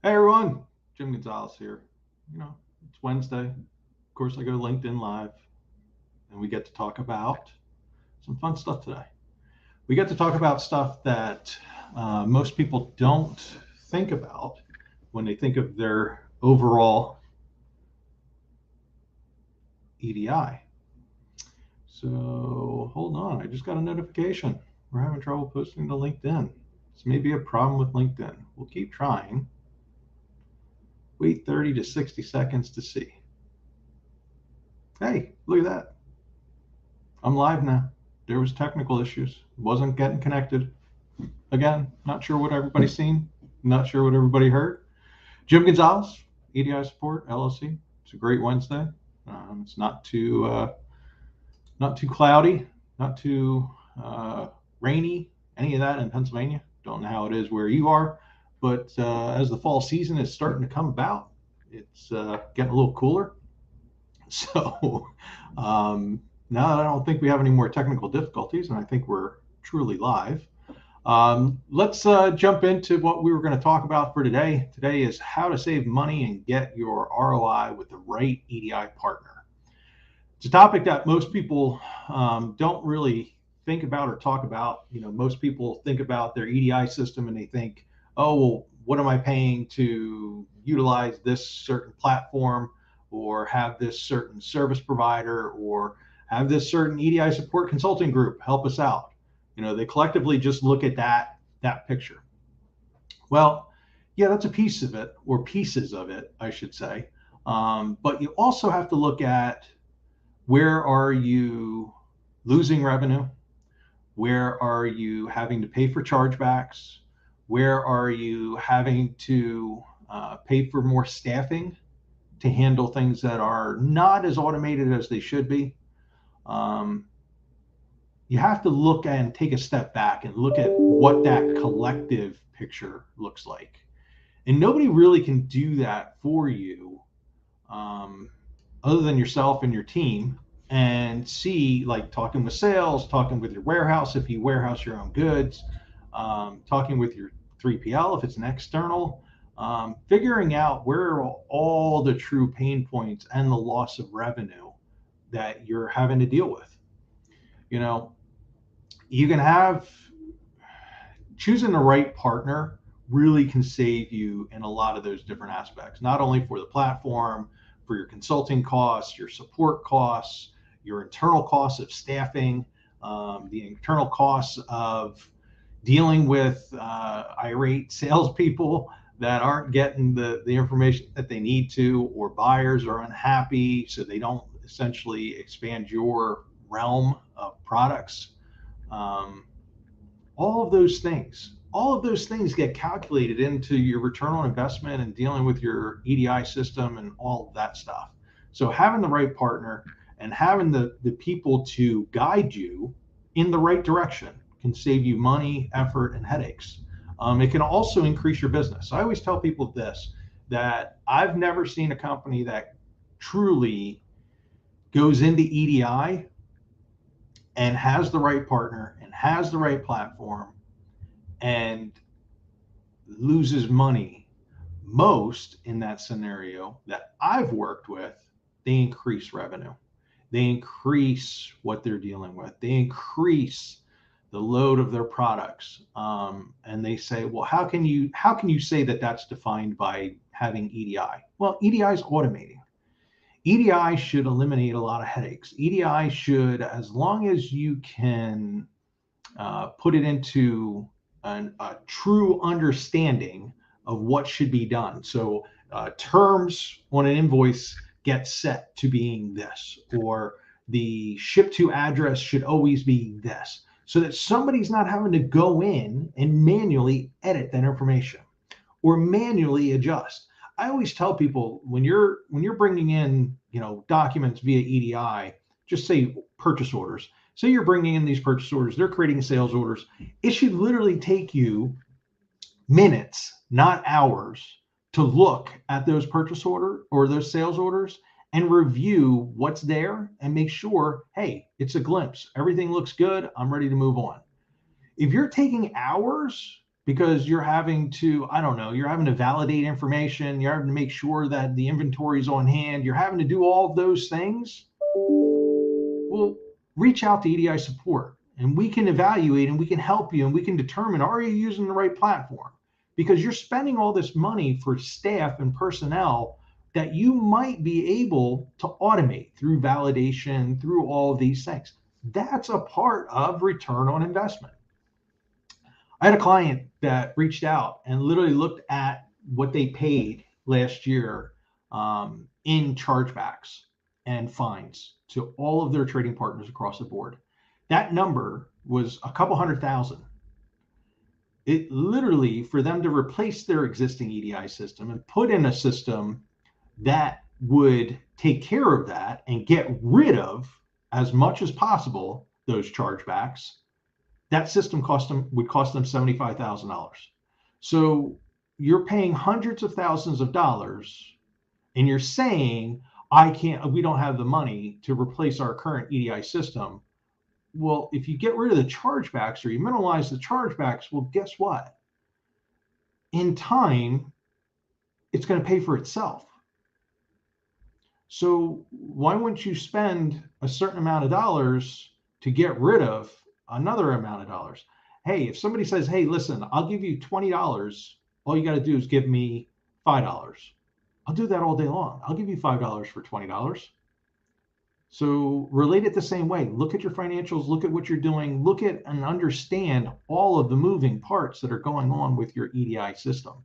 Hey everyone, Jim Gonzalez here. It's Wednesday. Of course, I go LinkedIn Live and we get to talk about some fun stuff today. We get to talk about stuff that most people don't think about when they think of their overall EDI. So hold on, I just got a notification. We're having trouble posting to LinkedIn. This may be a problem with LinkedIn. We'll keep trying. Wait 30 to 60 seconds to see. Hey, look at that. I'm live now. There was technical issues. Wasn't getting connected. Again, not sure what everybody's seen. Not sure what everybody heard. Jim Gonzalez, EDI Support LLC. It's a great Wednesday. It's not too cloudy, not too rainy. Any of that in Pennsylvania. Don't know how it is where you are, but as the fall season is starting to come about, it's getting a little cooler. So now I don't think we have any more technical difficulties, and I think we're truly live. Let's jump into what we were going to talk about for today. Today is how to save money and get your ROI with the right EDI partner. It's a topic that most people don't really think about or talk about. Most people think about their EDI system and they think, oh, well, what am I paying to utilize this certain platform or have this certain service provider or have this certain EDI support consulting group help us out? They collectively just look at that picture. Well, yeah, that's a piece of it, or pieces of it, I should say. But you also have to look at, where are you losing revenue? Where are you having to pay for chargebacks? Where are you having to pay for more staffing to handle things that are not as automated as they should be? You have to look and take a step back and look at what that collective picture looks like. And nobody really can do that for you other than yourself and your team, and see, like talking with sales, talking with your warehouse if you warehouse your own goods, talking with your 3PL if it's an external, figuring out where are all the true pain points and the loss of revenue that you're having to deal with. You can have, choosing the right partner really can save you in a lot of those different aspects, not only for the platform, for your consulting costs, your support costs, your internal costs of staffing, the internal costs of dealing with irate salespeople that aren't getting the information that they need to, or buyers are unhappy, so they don't essentially expand your realm of products. All of those things get calculated into your return on investment and dealing with your EDI system and all of that stuff. So having the right partner and having the people to guide you in the right direction can save you money, effort, and headaches. It can also increase your business. I always tell people this, that I've never seen a company that truly goes into EDI and has the right partner and has the right platform and loses money. Most in that scenario that I've worked with, they increase revenue. They increase what they're dealing with. They increase the load of their products. And they say, well, how can you say that that's defined by having EDI? Well, EDI is automating. EDI should eliminate a lot of headaches. EDI should, as long as you can put it into a true understanding of what should be done. So terms on an invoice get set to being this, or the ship to address should always be this, so that somebody's not having to go in and manually edit that information or manually adjust. I always tell people, when you're bringing in documents via EDI, just say purchase orders. Say you're bringing in these purchase orders, they're creating sales orders. It should literally take you minutes, not hours, to look at those purchase order or those sales orders and review what's there and make sure, hey, it's a glimpse. Everything looks good. I'm ready to move on. If you're taking hours because you're having to, I don't know, you're having to validate information, you're having to make sure that the inventory is on hand, you're having to do all of those things. Well, reach out to EDI support and we can evaluate and we can help you and we can determine, are you using the right platform? Because you're spending all this money for staff and personnel that you might be able to automate through validation, through all of these things. That's a part of return on investment. I had a client that reached out and literally looked at what they paid last year in chargebacks and fines to all of their trading partners across the board. That number was a couple $100,000. It literally, for them to replace their existing EDI system and put in a system that would take care of that and get rid of as much as possible those chargebacks, that system would cost them $75,000. So you're paying hundreds of thousands of dollars and you're saying, we don't have the money to replace our current EDI system. Well, if you get rid of the chargebacks or you minimize the chargebacks, well, guess what? In time, it's going to pay for itself. So why wouldn't you spend a certain amount of dollars to get rid of another amount of dollars? Hey, if somebody says, hey, listen, I'll give you $20, all you got to do is give me $5. I'll do that all day long. I'll give you $5 for $20. So relate it the same way. Look at your financials, look at what you're doing, look at and understand all of the moving parts that are going on with your EDI system.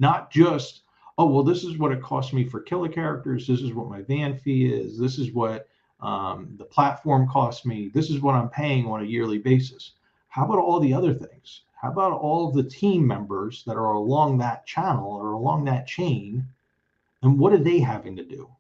Not just, oh, well, this is what it costs me for kilocharacters. This is what my van fee is. This is what the platform costs me. This is what I'm paying on a yearly basis. How about all the other things? How about all of the team members that are along that channel or along that chain? And what are they having to do?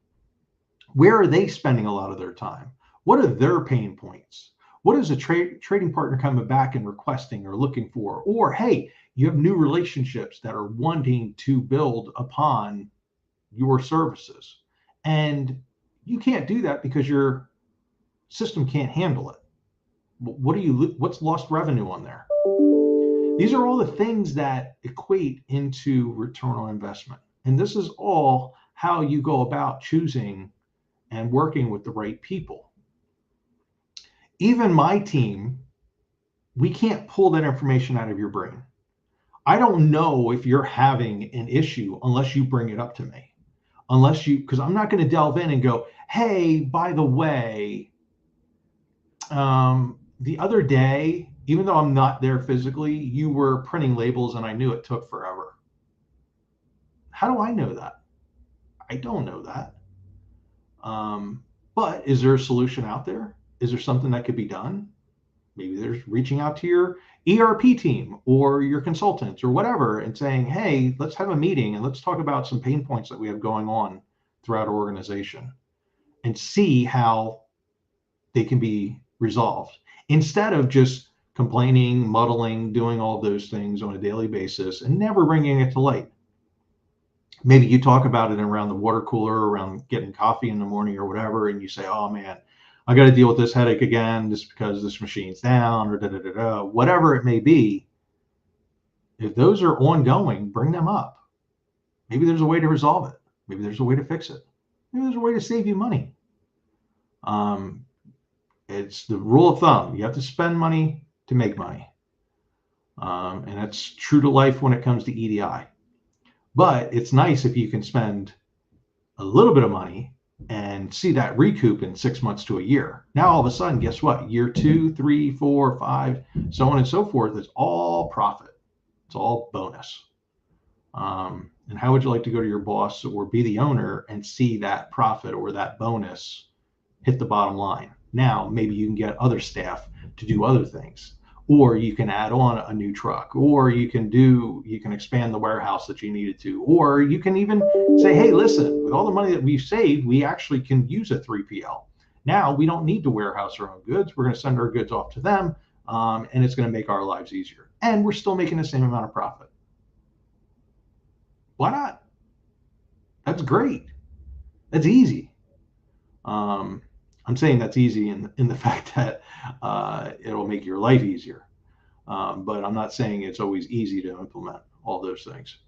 Where are they spending a lot of their time? What are their pain points? What is a trading partner coming back and requesting or looking for? Or, hey, you have new relationships that are wanting to build upon your services. And you can't do that because your system can't handle it. What's lost revenue on there? These are all the things that equate into return on investment. And this is all how you go about choosing and working with the right people. Even my team, we can't pull that information out of your brain. I don't know if you're having an issue unless you bring it up to me. Because I'm not going to delve in and go, hey, by the way, the other day, even though I'm not there physically, you were printing labels and I knew it took forever. How do I know that? I don't know that. But is there a solution out there? Is there something that could be done? Maybe there's reaching out to your ERP team or your consultants or whatever and saying, hey, let's have a meeting and let's talk about some pain points that we have going on throughout our organization and see how they can be resolved instead of just complaining, muddling, doing all those things on a daily basis and never bringing it to light. Maybe you talk about it around the water cooler, around getting coffee in the morning or whatever, and you say, oh man, I got to deal with this headache again just because this machine's down or whatever it may be. If those are ongoing, bring them up. Maybe there's a way to resolve it. Maybe there's a way to fix it. Maybe there's a way to save you money. It's the rule of thumb. You have to spend money to make money. And that's true to life when it comes to EDI. But it's nice if you can spend a little bit of money and see that recoup in 6 months to a year. Now, all of a sudden, guess what? Year 2, 3, 4, 5, so on and so forth is all profit. It's all bonus. And how would you like to go to your boss or be the owner and see that profit or that bonus hit the bottom line? Now, maybe you can get other staff to do other things, or you can add on a new truck, or you can expand the warehouse that you needed to, or you can even say, hey, listen, with all the money that we've saved, we actually can use a 3PL. Now we don't need to warehouse our own goods. We're going to send our goods off to them, and it's going to make our lives easier. And we're still making the same amount of profit. Why not? That's great. That's easy. I'm saying that's easy in the fact that it'll make your life easier. But I'm not saying it's always easy to implement all those things.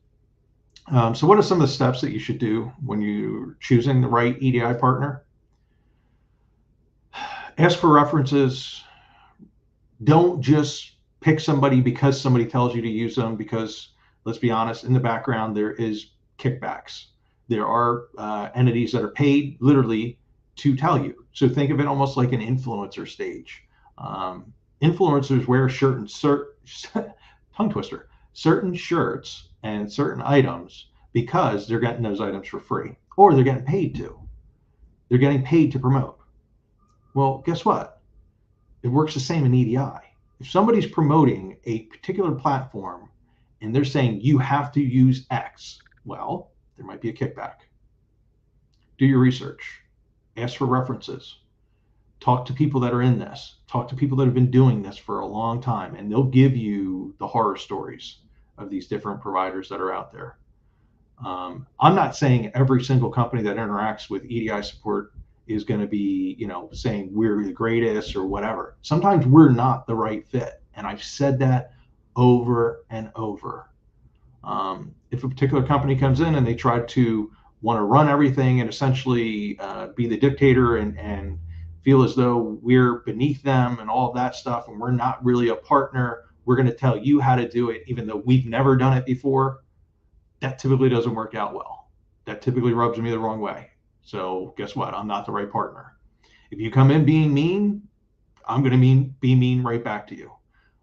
So what are some of the steps that you should do when you're choosing the right EDI partner? Ask for references. Don't just pick somebody because somebody tells you to use them, because let's be honest, in the background, there is kickbacks. There are entities that are paid literally to tell you. So think of it almost like an influencer stage. Influencers wear tongue twister, certain shirts and certain items because they're getting those items for free, or they're getting paid to. They're getting paid to promote. Well, guess what? It works the same in EDI. If somebody's promoting a particular platform and they're saying you have to use X, well, there might be a kickback. Do your research. Ask for references. Talk to people that are in this. Talk to people that have been doing this for a long time, and they'll give you the horror stories of these different providers that are out there. I'm not saying every single company that interacts with EDI support is going to be, saying we're the greatest or whatever. Sometimes we're not the right fit. And I've said that over and over. If a particular company comes in and they try to want to run everything and essentially be the dictator and feel as though we're beneath them and all of that stuff, and we're not really a partner, we're going to tell you how to do it, even though we've never done it before, that typically doesn't work out well. That typically rubs me the wrong way. So guess what? I'm not the right partner. If you come in being mean, I'm going to be mean right back to you.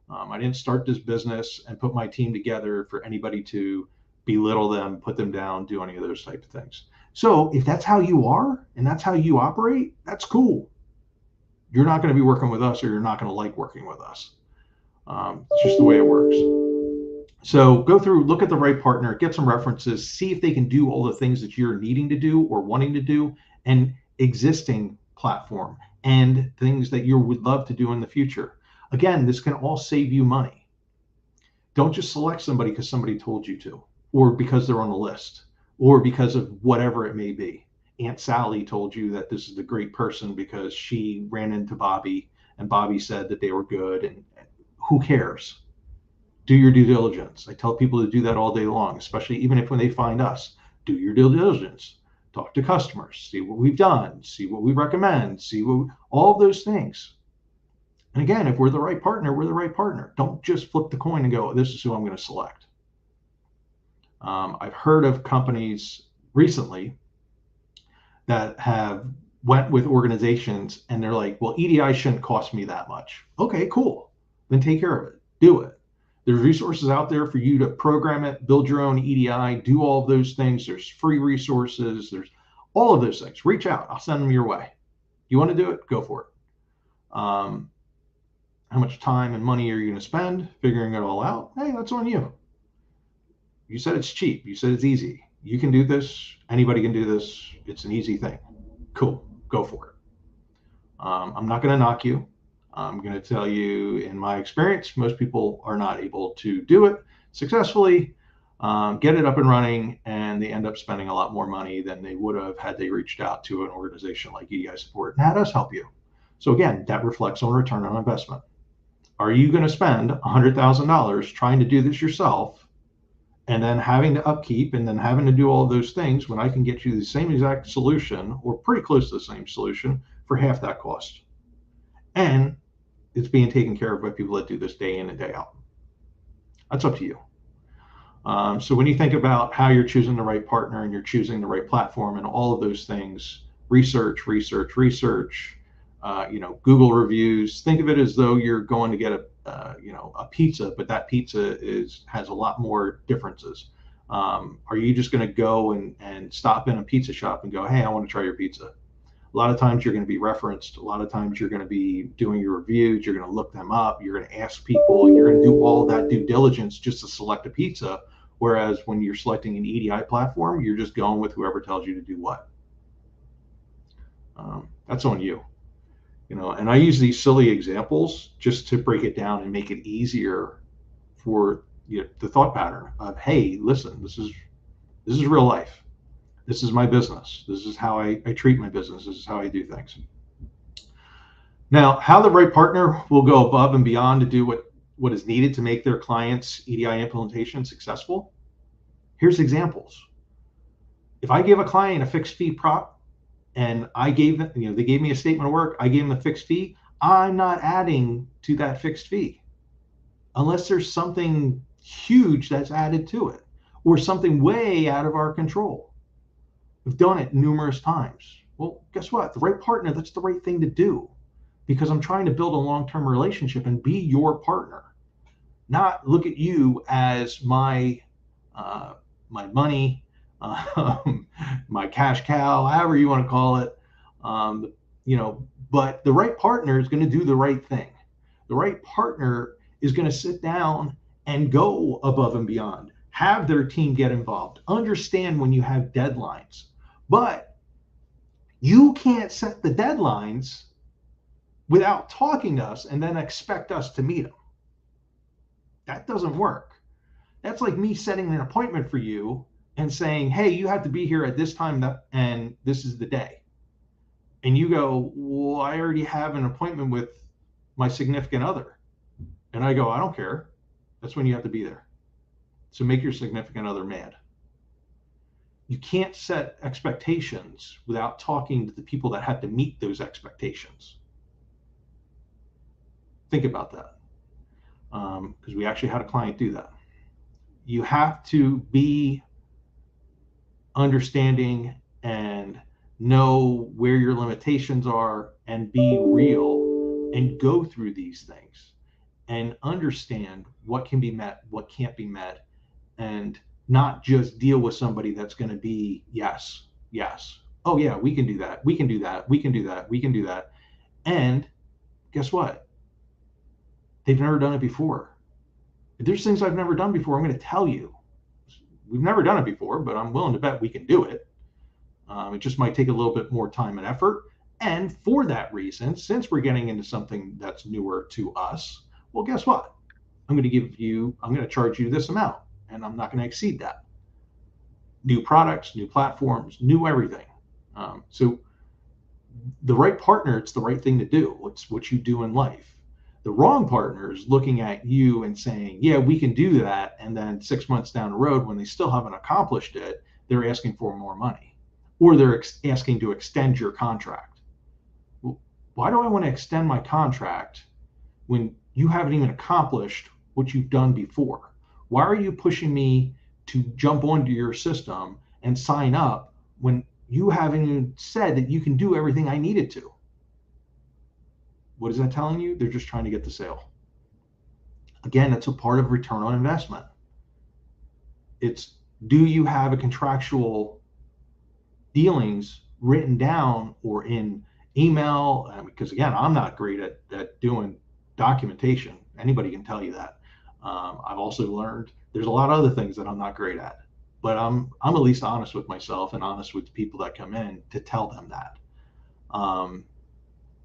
I didn't start this business and put my team together for anybody to belittle them, put them down, do any of those type of things. So if that's how you are and that's how you operate, that's cool. You're not going to be working with us, or you're not going to like working with us. It's just the way it works. So go through, look at the right partner, get some references, see if they can do all the things that you're needing to do or wanting to do, and existing platform and things that you would love to do in the future. Again, this can all save you money. Don't just select somebody because somebody told you to, or because they're on the list, or because of whatever it may be. Aunt Sally told you that this is a great person because she ran into Bobby and Bobby said that they were good, and who cares? Do your due diligence. I tell people to do that all day long, especially even if when they find us. Do your due diligence. Talk to customers. See what we've done. See what we recommend. All of those things. And again, if we're the right partner, we're the right partner. Don't just flip the coin and go, this is who I'm going to select. I've heard of companies recently that have went with organizations and they're like, well, EDI shouldn't cost me that much. Okay, cool. Then take care of it. Do it. There's resources out there for you to program it, build your own EDI, do all of those things. There's free resources. There's all of those things. Reach out. I'll send them your way. You want to do it? Go for it. How much time and money are you going to spend figuring it all out? Hey, that's on you. You said it's cheap. You said it's easy. You can do this. Anybody can do this. It's an easy thing. Cool. Go for it. I'm not going to knock you. I'm going to tell you, in my experience, most people are not able to do it successfully, get it up and running, and they end up spending a lot more money than they would have had they reached out to an organization like EDI Support and had us help you. So again, that reflects on return on investment. Are you going to spend $100,000 trying to do this yourself and then having to upkeep and then having to do all of those things when I can get you the same exact solution or pretty close to the same solution for half that cost? And it's being taken care of by people that do this day in and day out. That's up to you. So when you think about how you're choosing the right partner and you're choosing the right platform and all of those things, research, Google reviews, think of it as though you're going to get a pizza, but that pizza has a lot more differences. Are you just going to go and stop in a pizza shop and go, hey, I want to try your pizza? A lot of times you're going to be referenced. A lot of times you're going to be doing your reviews. You're going to look them up. You're going to ask people. You're going to do all that due diligence just to select a pizza. Whereas when you're selecting an EDI platform, you're just going with whoever tells you to do what. That's on you. And I use these silly examples just to break it down and make it easier for the thought pattern of, hey, listen, this is real life. This is my business. This is how I treat my business. This is how I do things. Now, how the right partner will go above and beyond to do what what is needed to make their client's EDI implementation successful? Here's examples. If I give a client a fixed fee prop and I gave them, they gave me a statement of work, I gave them a fixed fee, I'm not adding to that fixed fee unless there's something huge that's added to it or something way out of our control. We've done it numerous times. Well, guess what? The right partner, that's the right thing to do, because I'm trying to build a long-term relationship and be your partner, not look at you as my money, my cash cow, however you want to call it. But the right partner is going to do the right thing. The right partner is going to sit down and go above and beyond, have their team get involved, understand when you have deadlines. But you can't set the deadlines without talking to us and then expect us to meet them. That doesn't work. That's like me setting an appointment for you and saying, hey, you have to be here at this time and this is the day. And you go, well, I already have an appointment with my significant other. And I go, I don't care. That's when you have to be there. So make your significant other mad. You can't set expectations without talking to the people that have to meet those expectations. Think about that. Because we actually had a client do that. You have to be understanding and know where your limitations are and be real and go through these things and understand what can be met, what can't be met, and not just deal with somebody that's going to be yes. Oh yeah, we can do that. We can do that. We can do that. We can do that. And guess what? They've never done it before. If there's things I've never done before, I'm going to tell you. We've never done it before, but I'm willing to bet we can do it. It just might take a little bit more time and effort. And for that reason, since we're getting into something that's newer to us, well, guess what? I'm going to charge you this amount, and I'm not going to exceed that. New products, new platforms, new everything. So the right partner, it's the right thing to do. It's what you do in life. The wrong partner is looking at you and saying, yeah, we can do that. And then 6 months down the road, when they still haven't accomplished it, they're asking for more money, or they're asking to extend your contract. Well, why do I want to extend my contract when you haven't even accomplished what you've done before? Why are you pushing me to jump onto your system and sign up when you haven't even said that you can do everything I needed to? What is that telling you? They're just trying to get the sale. Again, it's a part of return on investment. It's, do you have a contractual dealings written down or in email? Because again, I'm not great at doing documentation. Anybody can tell you that. I've also learned there's a lot of other things that I'm not great at, but I'm at least honest with myself and honest with the people that come in to tell them that.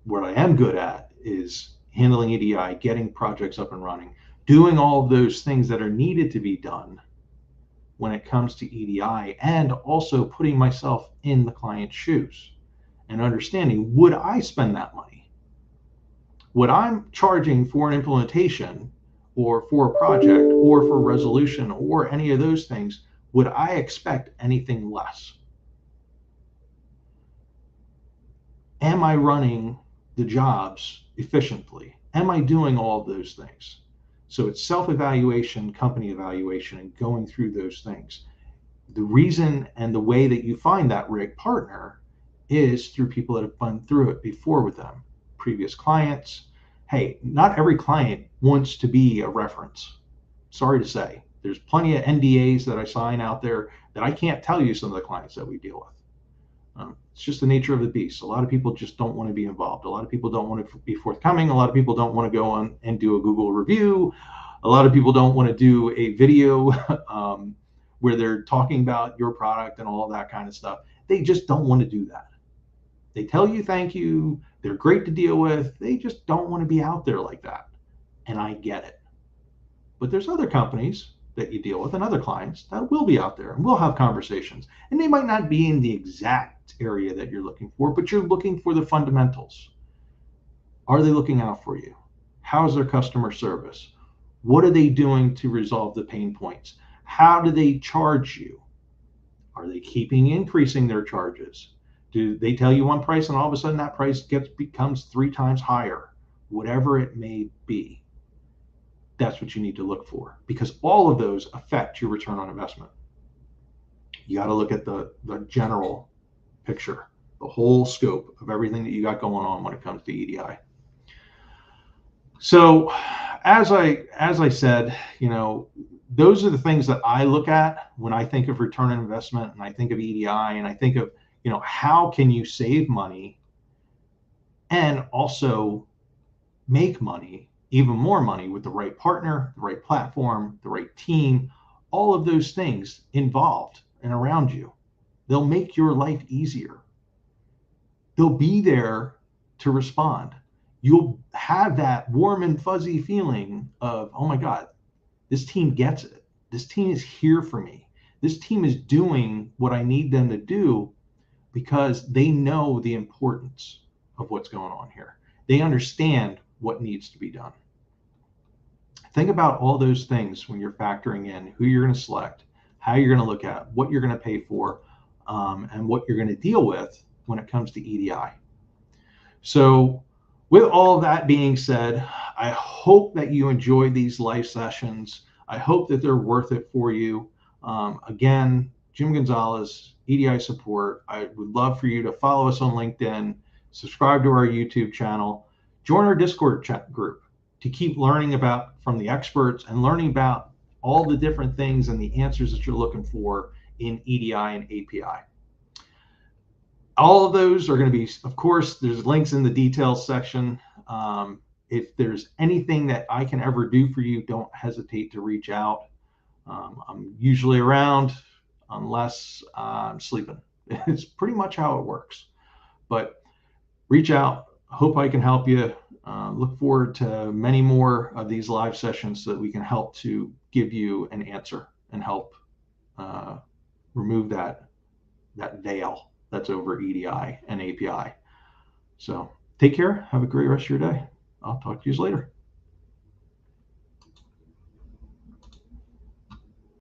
What I am good at is handling EDI, getting projects up and running, doing all of those things that are needed to be done when it comes to EDI, and also putting myself in the client's shoes and understanding, would I spend that money? What I'm charging for an implementation or for a project or for resolution or any of those things, would I expect anything less? Am I running the jobs efficiently? Am I doing all of those things? So it's self-evaluation, company evaluation, and going through those things. The reason and the way that you find that right partner is through people that have gone through it before with them, previous clients. Hey, not every client wants to be a reference. Sorry to say, there's plenty of NDAs that I sign out there that I can't tell you some of the clients that we deal with. It's just the nature of the beast. A lot of people just don't want to be involved. A lot of people don't want to be forthcoming. A lot of people don't want to go on and do a Google review. A lot of people don't want to do a video where they're talking about your product and all of that kind of stuff. They just don't want to do that. They tell you thank you. They're great to deal with. They just don't want to be out there like that. And I get it. But there's other companies that you deal with and other clients that will be out there and will have conversations. And they might not be in the exact area that you're looking for, but you're looking for the fundamentals. Are they looking out for you? How's their customer service? What are they doing to resolve the pain points? How do they charge you? Are they increasing their charges? Do they tell you one price and all of a sudden that price becomes 3 times higher? Whatever it may be, that's what you need to look for, because all of those affect your return on investment. You got to look at the general picture, the whole scope of everything that you got going on when it comes to EDI. So as I said, those are the things that I look at when I think of return on investment, and I think of EDI, and I think of, how can you save money and also make money, even more money, with the right partner, the right platform, the right team, all of those things involved and around you. They'll make your life easier. They'll be there to respond. You'll have that warm and fuzzy feeling of, oh my God, this team gets it. This team is here for me. This team is doing what I need them to do because they know the importance of what's going on here. They understand what needs to be done. Think about all those things when you're factoring in who you're going to select, how you're going to look at, what you're going to pay for, and what you're going to deal with when it comes to EDI. So with all that being said, I hope that you enjoyed these live sessions. I hope that they're worth it for you. Again, Jim Gonzalez, EDI support. I would love for you to follow us on LinkedIn, subscribe to our YouTube channel, join our Discord chat group to keep learning from the experts and learning about all the different things and the answers that you're looking for in EDI and API. All of those are going to be, of course, there's links in the details section. If there's anything that I can ever do for you, don't hesitate to reach out. I'm usually around unless I'm sleeping. It's pretty much how it works. But reach out. Hope I can help you. Look forward to many more of these live sessions so that we can help to give you an answer and help remove that veil that's over EDI and API. So take care. Have a great rest of your day. I'll talk to you later.